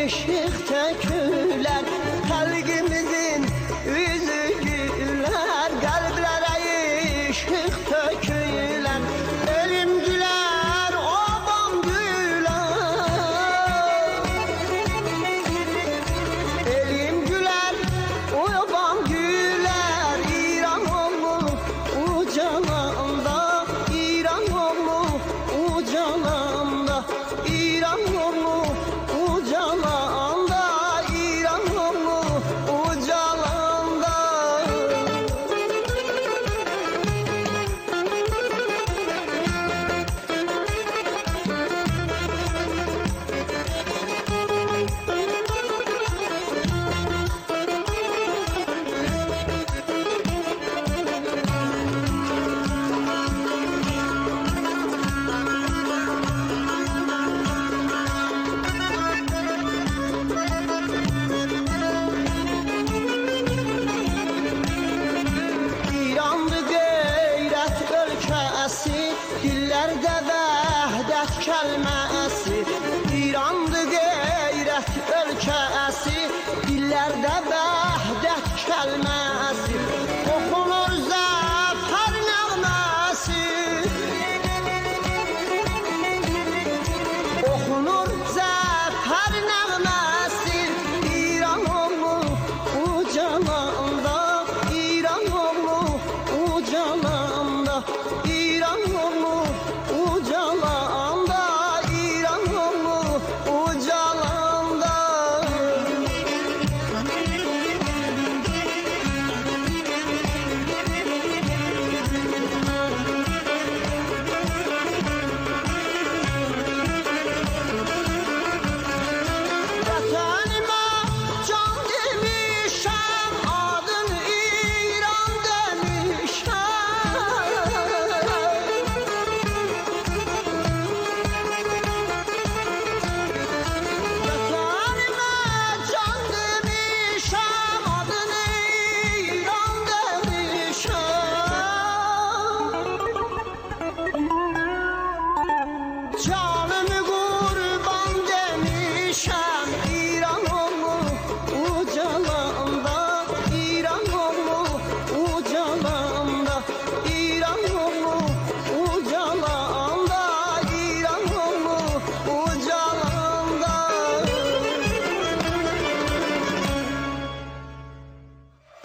ışık töküler, kalbimizin yüzü güler, kalplere ışık töküler. Elim güler, obam güler, elim güler, obam güler. İran oğlu ucalanda, İran oğlu ucalanda, İran oğlu ucalanda, İran oğlu ucalanda. İrandı qeyrət ölkəsi, dillərdə vəhdət kəlməsi. İrandı qeyrət ölkəsi, dillərdə vəhdət kəlməsi.